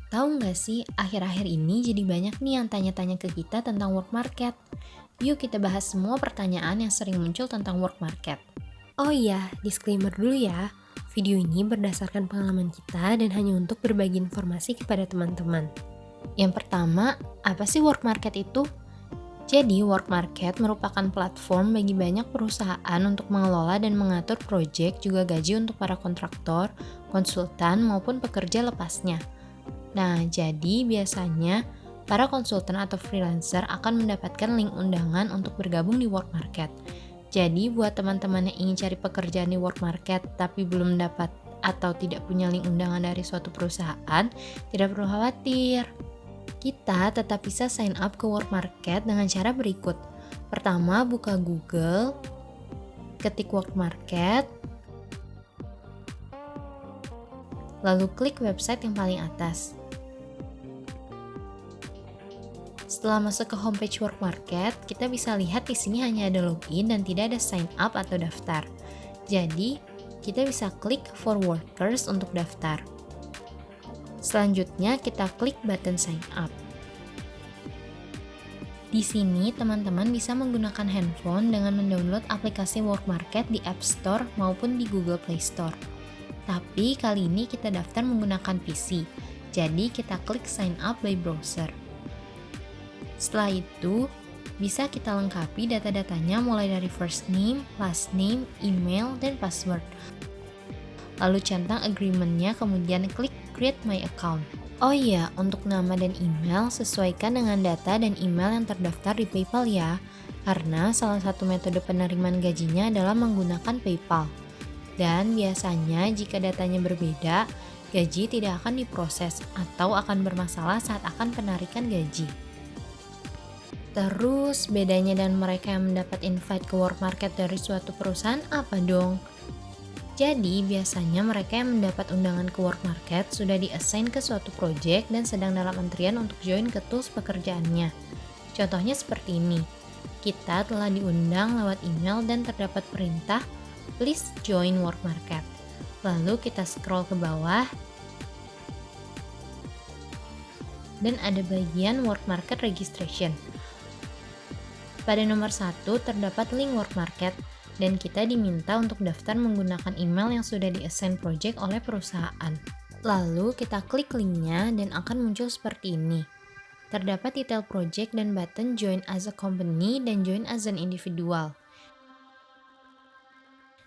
Tahu nggak sih, akhir-akhir ini jadi banyak nih yang tanya-tanya ke kita tentang work market. Yuk kita bahas semua pertanyaan yang sering muncul tentang work market. Oh iya, disclaimer dulu ya. Video ini berdasarkan pengalaman kita dan hanya untuk berbagi informasi kepada teman-teman. Yang pertama, apa sih work market itu? Jadi, work market merupakan platform bagi banyak perusahaan untuk mengelola dan mengatur proyek juga gaji untuk para kontraktor, konsultan, maupun pekerja lepasnya. Nah, jadi biasanya para konsultan atau freelancer akan mendapatkan link undangan untuk bergabung di work market. Jadi, buat teman-teman yang ingin cari pekerjaan di work market tapi belum dapat atau tidak punya link undangan dari suatu perusahaan, tidak perlu khawatir. Kita tetap bisa sign up ke work market dengan cara berikut. Pertama, buka Google, ketik work market, lalu klik website yang paling atas. Setelah masuk ke homepage work market, kita bisa lihat di sini hanya ada login dan tidak ada sign up atau daftar. Jadi, kita bisa klik for workers untuk daftar. Selanjutnya, kita klik button sign up. Di sini, teman-teman bisa menggunakan handphone dengan mendownload aplikasi work market di App Store maupun di Google Play Store. Tapi kali ini kita daftar menggunakan PC, jadi kita klik sign up by browser. Setelah itu, bisa kita lengkapi data-datanya mulai dari first name, last name, email, dan password. Lalu centang agreement-nya, kemudian klik create my account. Oh iya, untuk nama dan email sesuaikan dengan data dan email yang terdaftar di PayPal ya, karena salah satu metode penerimaan gajinya adalah menggunakan PayPal. Dan biasanya jika datanya berbeda, gaji tidak akan diproses atau akan bermasalah saat akan penarikan gaji. Terus bedanya dan mereka yang mendapat invite ke work market dari suatu perusahaan apa dong? Jadi biasanya mereka yang mendapat undangan ke work market sudah di-assign ke suatu project dan sedang dalam antrian untuk join ke tools pekerjaannya. Contohnya seperti ini, kita telah diundang lewat email dan terdapat perintah, please join work market. Lalu kita scroll ke bawah, dan ada bagian work market registration. Pada nomor 1 terdapat link work market, dan kita diminta untuk daftar menggunakan email yang sudah di-assign project oleh perusahaan. Lalu kita klik linknya dan akan muncul seperti ini. Terdapat detail project dan button join as a company dan join as an individual.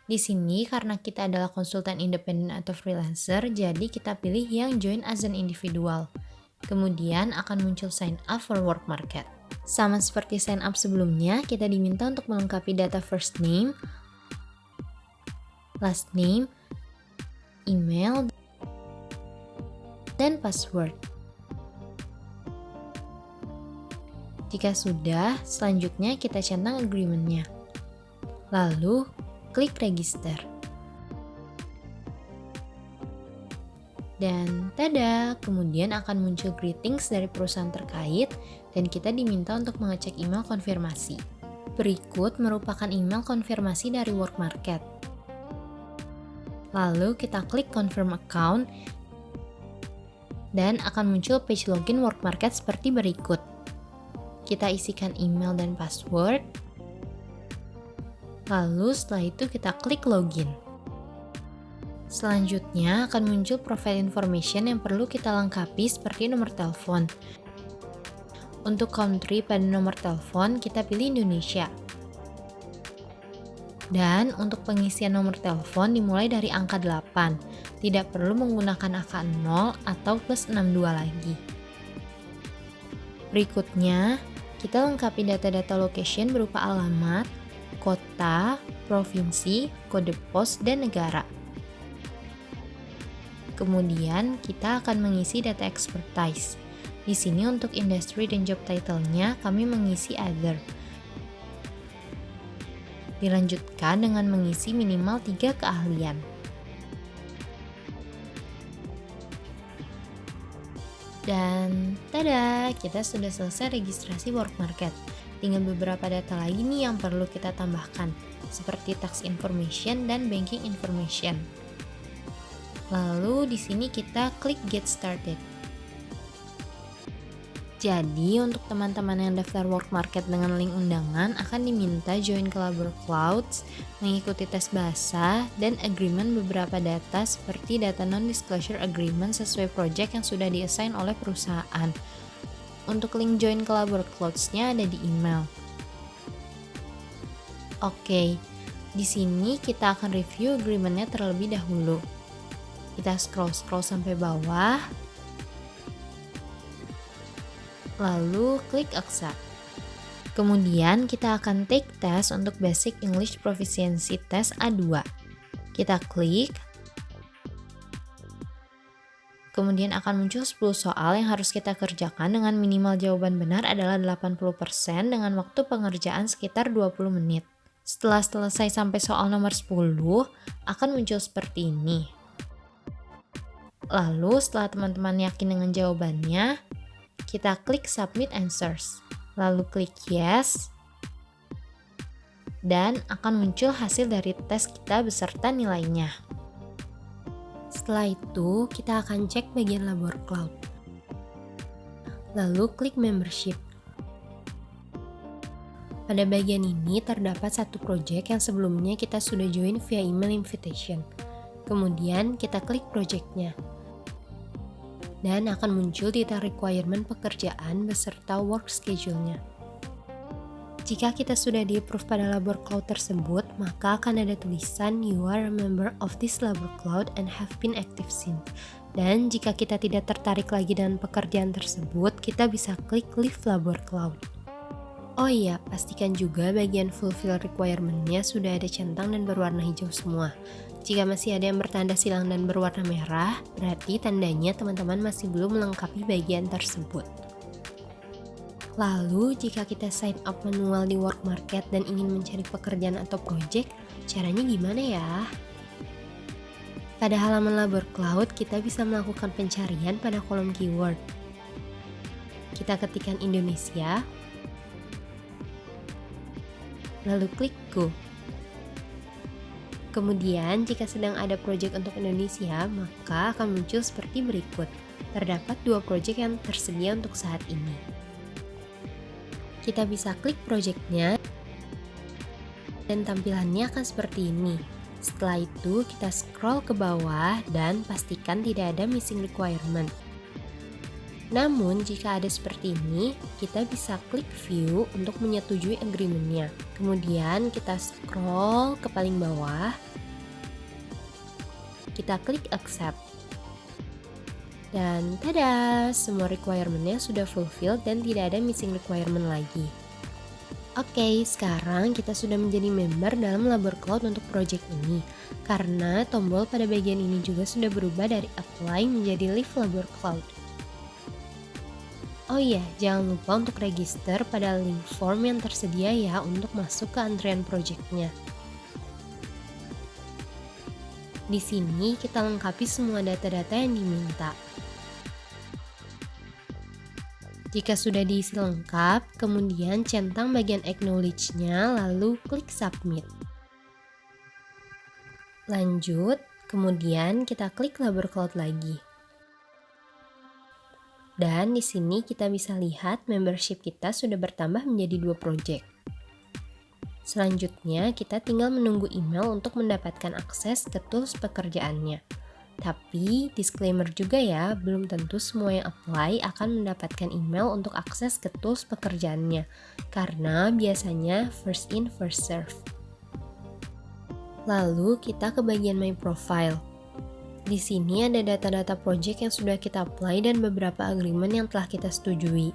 Di sini karena kita adalah konsultan independen atau freelancer, jadi kita pilih yang join as an individual. Kemudian akan muncul sign up for work market. Sama seperti sign up sebelumnya, kita diminta untuk melengkapi data first name, last name, email, dan password. Jika sudah, selanjutnya kita centang agreement-nya. Lalu, klik register. Dan tada, kemudian akan muncul greetings dari perusahaan terkait dan kita diminta untuk mengecek email konfirmasi. Berikut merupakan email konfirmasi dari work market. Lalu kita klik confirm account dan akan muncul page login work market seperti berikut. Kita isikan email dan password. Lalu setelah itu kita klik login. Selanjutnya akan muncul profile information yang perlu kita lengkapi seperti nomor telepon. Untuk country pada nomor telepon kita pilih Indonesia. Dan untuk pengisian nomor telepon dimulai dari angka 8. Tidak perlu menggunakan angka 0 atau plus 62 lagi. Berikutnya, kita lengkapi data-data location berupa alamat, kota, provinsi, kode pos, dan negara. Kemudian kita akan mengisi data expertise. Di sini untuk industry dan job title-nya kami mengisi other. Dilanjutkan dengan mengisi minimal 3 keahlian. Dan tada, kita sudah selesai registrasi work market. Tinggal beberapa data lagi nih yang perlu kita tambahkan, seperti tax information dan banking information. Lalu di sini kita klik get started. Jadi untuk teman-teman yang daftar work market dengan link undangan akan diminta join ke Labor Clouds, mengikuti tes bahasa, dan agreement beberapa data seperti data non-disclosure agreement sesuai project yang sudah di-assign oleh perusahaan. Untuk link join ke Labor Clouds-nya ada di email. Oke, di sini kita akan review agreement-nya terlebih dahulu. Kita scroll sampai bawah, lalu klik accept. Kemudian kita akan take test untuk Basic English Proficiency Test A2. Kita klik. Kemudian akan muncul 10 soal yang harus kita kerjakan dengan minimal jawaban benar adalah 80% dengan waktu pengerjaan sekitar 20 menit. Setelah selesai sampai soal nomor 10, akan muncul seperti ini. Lalu setelah teman-teman yakin dengan jawabannya, kita klik Submit Answers, lalu klik Yes, dan akan muncul hasil dari tes kita beserta nilainya. Setelah itu, kita akan cek bagian Labor Cloud. Lalu klik Membership. Pada bagian ini terdapat satu project yang sebelumnya kita sudah join via email invitation. Kemudian kita klik project-nya. Dan akan muncul detail requirement pekerjaan beserta work schedule-nya. Jika kita sudah di-approve pada Labor Cloud tersebut, maka akan ada tulisan You are a member of this Labor Cloud and have been active since. Dan jika kita tidak tertarik lagi dengan pekerjaan tersebut, kita bisa klik Leave Labor Cloud. Oh iya, pastikan juga bagian fulfill requirement-nya sudah ada centang dan berwarna hijau semua. Jika masih ada yang bertanda silang dan berwarna merah, berarti tandanya teman-teman masih belum melengkapi bagian tersebut. Lalu, jika kita sign up manual di work market dan ingin mencari pekerjaan atau project, caranya gimana ya? Pada halaman Labor Cloud, kita bisa melakukan pencarian pada kolom keyword. Kita ketikkan Indonesia, lalu klik Go. Kemudian, jika sedang ada project untuk Indonesia, maka akan muncul seperti berikut. Terdapat 2 project yang tersedia untuk saat ini. Kita bisa klik project-nya, dan tampilannya akan seperti ini. Setelah itu, kita scroll ke bawah dan pastikan tidak ada missing requirement. Namun, jika ada seperti ini, kita bisa klik View untuk menyetujui agreement-nya. Kemudian, kita scroll ke paling bawah. Kita klik Accept. Dan tada! Semua requirement-nya sudah fulfilled dan tidak ada missing requirement lagi. Oke, sekarang kita sudah menjadi member dalam Labor Cloud untuk project ini. Karena tombol pada bagian ini juga sudah berubah dari Apply menjadi Leave Labor Cloud. Oh iya, jangan lupa untuk register pada link form yang tersedia ya untuk masuk ke antrian project-nya. Di sini kita lengkapi semua data-data yang diminta. Jika sudah diisi lengkap, kemudian centang bagian acknowledge-nya lalu klik submit. Lanjut, kemudian kita klik Labor Cloud lagi. Dan di sini kita bisa lihat membership kita sudah bertambah menjadi 2 project. Selanjutnya, kita tinggal menunggu email untuk mendapatkan akses ke tools pekerjaannya. Tapi, disclaimer juga ya, belum tentu semua yang apply akan mendapatkan email untuk akses ke tools pekerjaannya, karena biasanya first in, first serve. Lalu, kita ke bagian My Profile. Di sini ada data-data project yang sudah kita apply dan beberapa agreement yang telah kita setujui.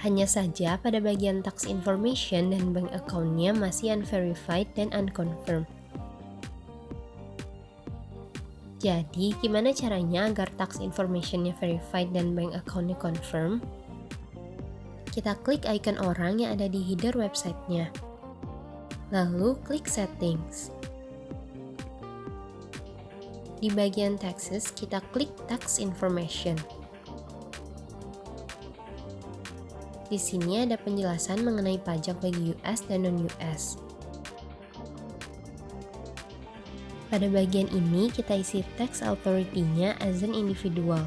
Hanya saja pada bagian tax information dan bank account-nya masih unverified dan unconfirmed. Jadi, gimana caranya agar tax information-nya verified dan bank account-nya confirm? Kita klik icon orang yang ada di header website-nya. Lalu, klik Settings. Di bagian Taxes, kita klik Tax Information. Di sini ada penjelasan mengenai pajak bagi US dan non-US. Pada bagian ini kita isi tax authority-nya as an individual.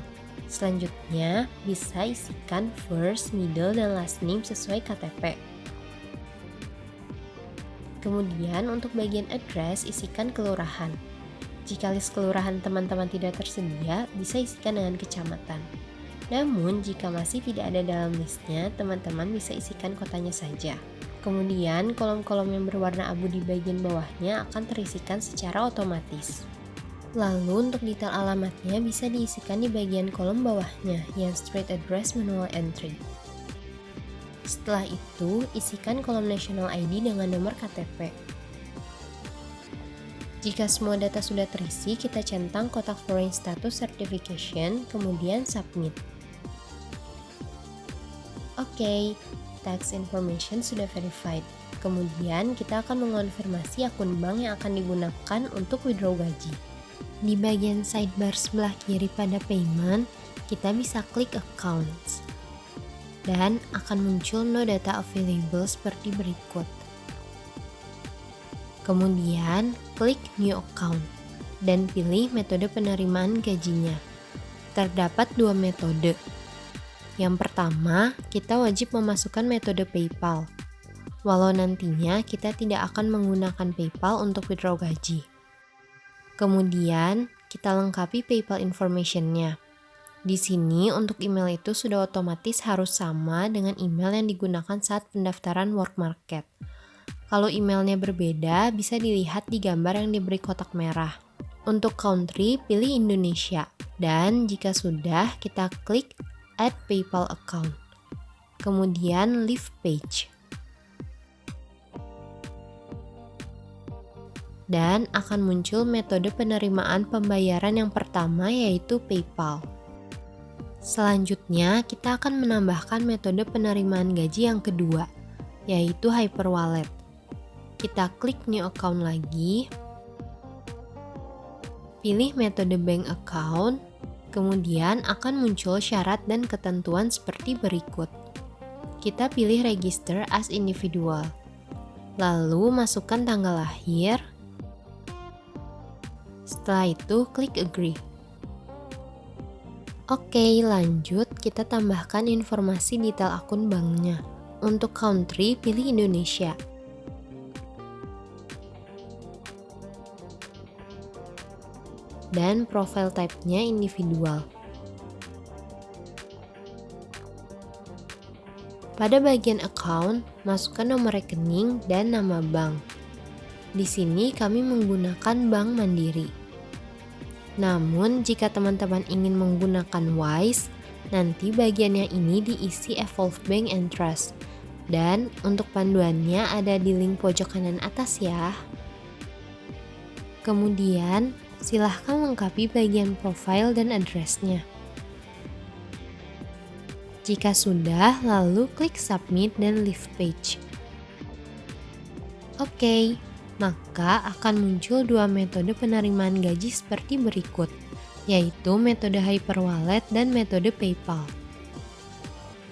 Selanjutnya, bisa isikan first, middle, dan last name sesuai KTP. Kemudian untuk bagian address, isikan kelurahan. Jika list kelurahan teman-teman tidak tersedia, bisa isikan dengan kecamatan. Namun, jika masih tidak ada dalam listnya, teman-teman bisa isikan kotanya saja. Kemudian, kolom-kolom yang berwarna abu di bagian bawahnya akan terisikan secara otomatis. Lalu, untuk detail alamatnya bisa diisikan di bagian kolom bawahnya, yang straight address manual entry. Setelah itu, isikan kolom national ID dengan nomor KTP. Jika semua data sudah terisi, kita centang kotak foreign status certification, kemudian submit. Oke, tax information sudah verified. Kemudian kita akan mengonfirmasi akun bank yang akan digunakan untuk withdraw gaji. Di bagian sidebar sebelah kiri pada payment, kita bisa klik accounts. Dan akan muncul no data available seperti berikut. Kemudian, klik new account dan pilih metode penerimaan gajinya. Terdapat dua metode. Yang pertama, kita wajib memasukkan metode PayPal. Walau nantinya kita tidak akan menggunakan PayPal untuk withdraw gaji. Kemudian, kita lengkapi PayPal information-nya. Di sini untuk email itu sudah otomatis harus sama dengan email yang digunakan saat pendaftaran work market. Kalau emailnya berbeda, bisa dilihat di gambar yang diberi kotak merah. Untuk country, pilih Indonesia. Dan jika sudah, kita klik Add PayPal Account. Kemudian Leave Page. Dan akan muncul metode penerimaan pembayaran yang pertama yaitu PayPal. Selanjutnya, kita akan menambahkan metode penerimaan gaji yang kedua, yaitu Hyperwallet. Kita klik New Account lagi, pilih metode Bank Account, kemudian akan muncul syarat dan ketentuan seperti berikut. Kita pilih Register as Individual, lalu masukkan tanggal lahir. Setelah itu, klik Agree. Oke, lanjut kita tambahkan informasi detail akun banknya. Untuk country, pilih Indonesia. Dan profile type-nya individual. Pada bagian account, masukkan nomor rekening dan nama bank. Di sini kami menggunakan Bank Mandiri. Namun, jika teman-teman ingin menggunakan Wise, nanti bagian yang ini diisi Evolve Bank and Trust. Dan untuk panduannya ada di link pojok kanan atas ya. Kemudian, silahkan lengkapi bagian profile dan address-nya. Jika sudah, lalu klik Submit dan Leave Page. Oke, maka akan muncul dua metode penerimaan gaji seperti berikut, yaitu metode Hyperwallet dan metode PayPal.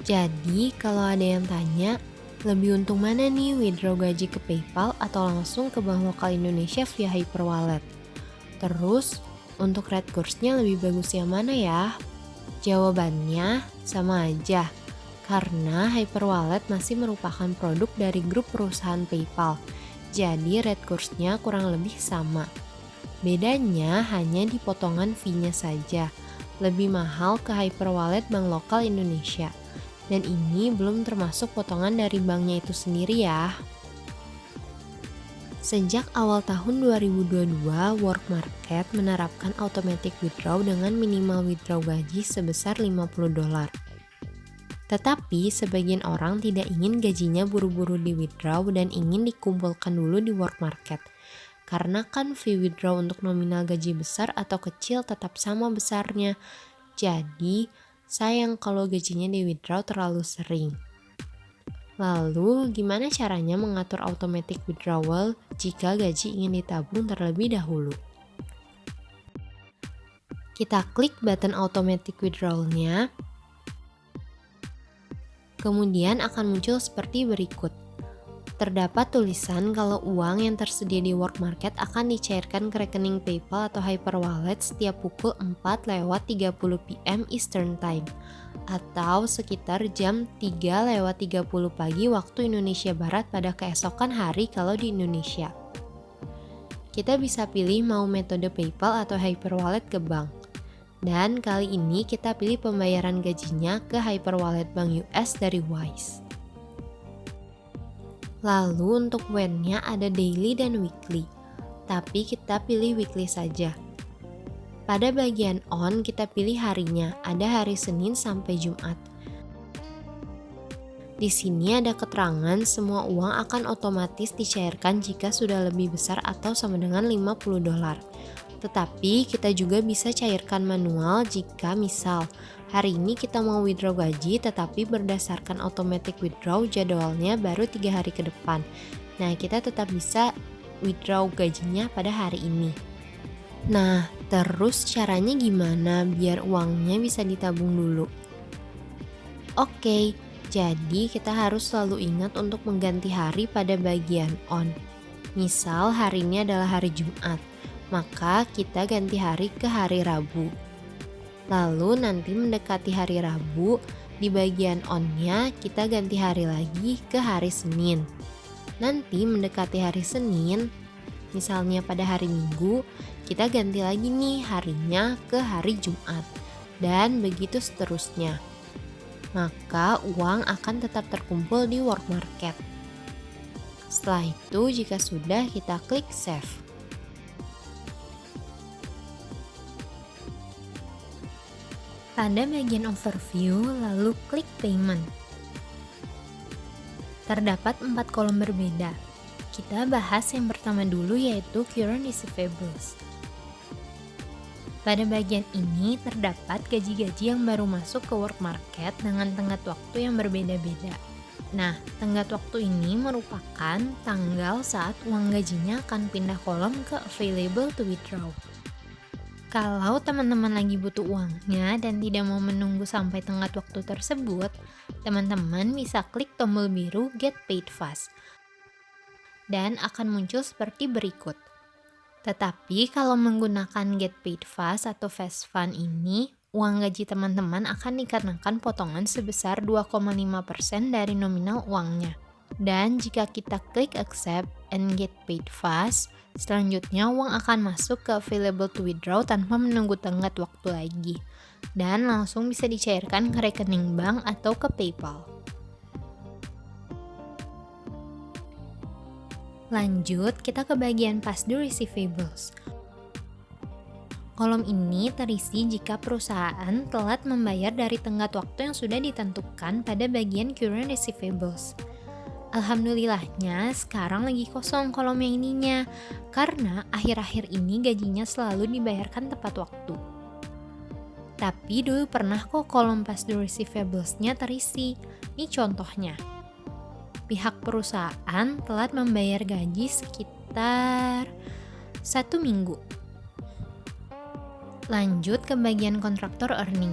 Jadi, kalau ada yang tanya, lebih untung mana nih withdraw gaji ke PayPal atau langsung ke bank lokal Indonesia via Hyperwallet? Terus, untuk rate course-nya lebih bagus yang mana ya? Jawabannya sama aja, karena Hyperwallet masih merupakan produk dari grup perusahaan PayPal, jadi rate course-nya kurang lebih sama. Bedanya hanya di potongan fee-nya saja, lebih mahal ke Hyperwallet bank lokal Indonesia. Dan ini belum termasuk potongan dari banknya itu sendiri ya. Sejak awal tahun 2022, Work Market menerapkan automatic withdraw dengan minimal withdraw gaji sebesar $50. Tetapi, sebagian orang tidak ingin gajinya buru-buru di withdraw dan ingin dikumpulkan dulu di Work Market. Karena kan fee withdraw untuk nominal gaji besar atau kecil tetap sama besarnya. Jadi, sayang kalau gajinya di withdraw terlalu sering. Lalu, gimana caranya mengatur automatic withdrawal jika gaji ingin ditabung terlebih dahulu? Kita klik button automatic withdrawal-nya. Kemudian akan muncul seperti berikut. Terdapat tulisan kalau uang yang tersedia di Work Market akan dicairkan ke rekening PayPal atau Hyperwallet setiap pukul 4:30 PM Eastern Time atau sekitar jam 3:30 pagi waktu Indonesia Barat pada keesokan hari kalau di Indonesia. Kita bisa pilih mau metode PayPal atau Hyperwallet ke bank. Dan kali ini kita pilih pembayaran gajinya ke Hyperwallet Bank US dari Wise. Lalu untuk when-nya ada daily dan weekly, tapi kita pilih weekly saja. Pada bagian on kita pilih harinya, ada hari Senin sampai Jumat. Di sini ada keterangan semua uang akan otomatis dicairkan jika sudah lebih besar atau sama dengan $50. Tetapi kita juga bisa cairkan manual jika misal hari ini kita mau withdraw gaji tetapi berdasarkan automatic withdraw jadwalnya baru 3 hari ke depan. Nah, kita tetap bisa withdraw gajinya pada hari ini. Nah, terus caranya gimana biar uangnya bisa ditabung dulu? Oke, jadi kita harus selalu ingat untuk mengganti hari pada bagian on. Misal hari ini adalah hari Jumat, maka kita ganti hari ke hari Rabu. Lalu nanti mendekati hari Rabu, di bagian on-nya kita ganti hari lagi ke hari Senin. Nanti mendekati hari Senin, misalnya pada hari Minggu, kita ganti lagi nih harinya ke hari Jumat. Dan begitu seterusnya. Maka uang akan tetap terkumpul di Work Market. Setelah itu, jika sudah, kita klik save. Pada bagian overview, lalu klik payment. Terdapat 4 kolom berbeda. Kita bahas yang pertama dulu yaitu current receivables. Pada bagian ini terdapat gaji-gaji yang baru masuk ke Work Market dengan tenggat waktu yang berbeda-beda. Nah, tenggat waktu ini merupakan tanggal saat uang gajinya akan pindah kolom ke available to withdraw. Kalau teman-teman lagi butuh uangnya dan tidak mau menunggu sampai tenggat waktu tersebut, teman-teman bisa klik tombol biru Get Paid Fast dan akan muncul seperti berikut. Tetapi kalau menggunakan Get Paid Fast atau Fast Fund ini, uang gaji teman-teman akan dikenakan potongan sebesar 2,5% dari nominal uangnya. Dan jika kita klik Accept and Get Paid Fast, selanjutnya uang akan masuk ke Available to Withdraw tanpa menunggu tenggat waktu lagi. Dan langsung bisa dicairkan ke rekening bank atau ke PayPal. Lanjut, kita ke bagian Past Due Receivables. Kolom ini terisi jika perusahaan telat membayar dari tenggat waktu yang sudah ditentukan pada bagian Current Receivables. Alhamdulillahnya sekarang lagi kosong kolom yang ininya, karena akhir-akhir ini gajinya selalu dibayarkan tepat waktu. Tapi dulu pernah kok kolom Past Due Receivables-nya terisi. Ini contohnya. Pihak perusahaan telat membayar gaji sekitar 1 minggu. Lanjut ke bagian kontraktor earning.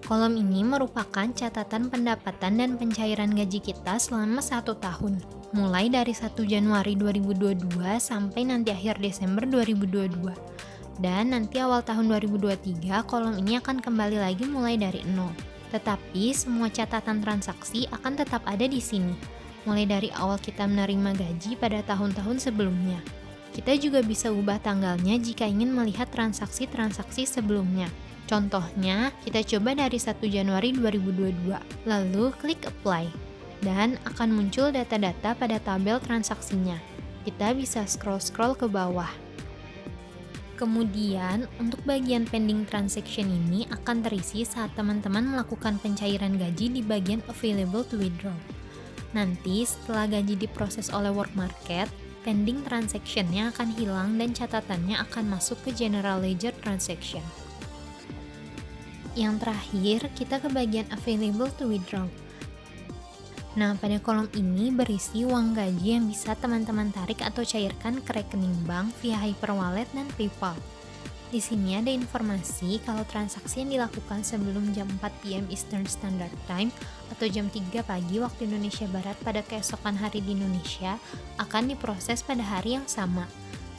Kolom ini merupakan catatan pendapatan dan pencairan gaji kita selama 1 tahun, mulai dari 1 Januari 2022 sampai nanti akhir Desember 2022. Dan nanti awal tahun 2023, kolom ini akan kembali lagi mulai dari 0. Tetapi semua catatan transaksi akan tetap ada di sini, mulai dari awal kita menerima gaji pada tahun-tahun sebelumnya. Kita juga bisa ubah tanggalnya jika ingin melihat transaksi-transaksi sebelumnya. Contohnya, kita coba dari 1 Januari 2022, lalu klik Apply, dan akan muncul data-data pada tabel transaksinya. Kita bisa scroll-scroll ke bawah. Kemudian, untuk bagian pending transaction ini akan terisi saat teman-teman melakukan pencairan gaji di bagian Available to Withdraw. Nanti, setelah gaji diproses oleh Work Market, pending transaction-nya akan hilang dan catatannya akan masuk ke General Ledger Transaction. Yang terakhir, kita ke bagian Available to Withdraw. Nah, pada kolom ini berisi uang gaji yang bisa teman-teman tarik atau cairkan ke rekening bank via Hyperwallet dan PayPal. Di sini ada informasi kalau transaksi yang dilakukan sebelum jam 4 PM Eastern Standard Time atau jam 3 pagi waktu Indonesia Barat pada keesokan hari di Indonesia akan diproses pada hari yang sama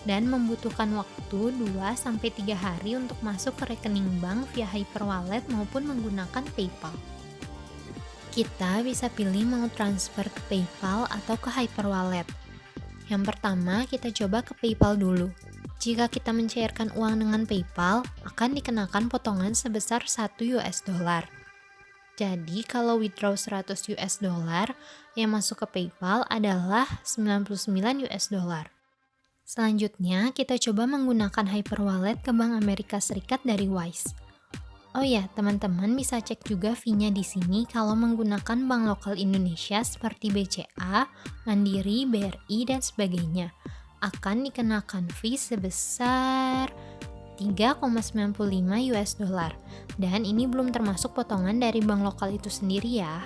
dan membutuhkan waktu 2-3 hari untuk masuk ke rekening bank via Hyperwallet maupun menggunakan PayPal. Kita bisa pilih mau transfer ke PayPal atau ke Hyperwallet. Yang pertama, kita coba ke PayPal dulu. Jika kita mencairkan uang dengan PayPal, akan dikenakan potongan sebesar 1 US dollar. Jadi, kalau withdraw 100 US dollar, yang masuk ke PayPal adalah 99 US dollar. Selanjutnya, kita coba menggunakan Hyperwallet ke Bank Amerika Serikat dari Wise. Oh ya, teman-teman bisa cek juga fee-nya di sini kalau menggunakan bank lokal Indonesia seperti BCA, Mandiri, BRI, dan sebagainya. Akan dikenakan fee sebesar 3,95 US dollar. Dan ini belum termasuk potongan dari bank lokal itu sendiri ya.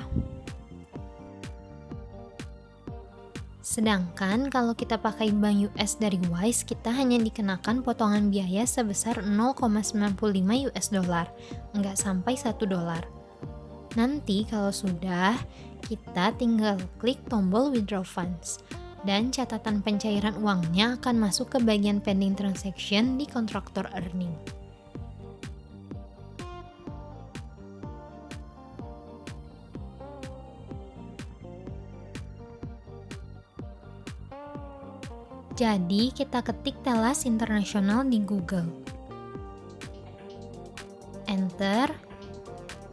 Sedangkan kalau kita pakai bank US dari Wise, kita hanya dikenakan potongan biaya sebesar 0,95 US dollar, nggak sampai 1 dolar. Nanti kalau sudah, kita tinggal klik tombol withdraw funds. Dan catatan pencairan uangnya akan masuk ke bagian pending transaction di kontraktor earning. Jadi, kita ketik Telas Internasional di Google. Enter,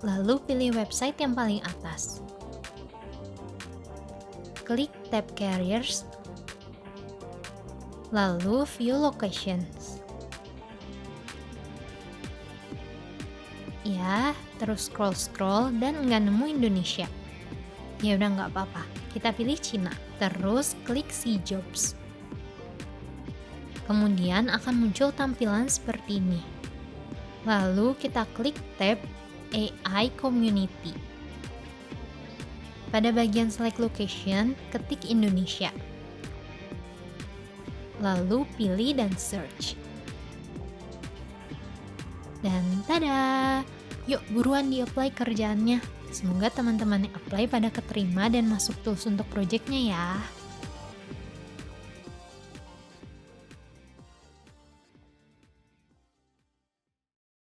lalu pilih website yang paling atas. Klik tab Carriers, lalu View Locations. Ya, terus scroll dan nggak nemu Indonesia. Ya udah nggak apa-apa, kita pilih Cina. Terus klik See Jobs. Kemudian akan muncul tampilan seperti ini. Lalu kita klik tab AI Community. Pada bagian Select Location, ketik Indonesia. Lalu pilih dan search. Dan tada! Yuk buruan di-apply kerjaannya. Semoga teman-teman yang apply pada keterima dan masuk tools untuk projectnya ya.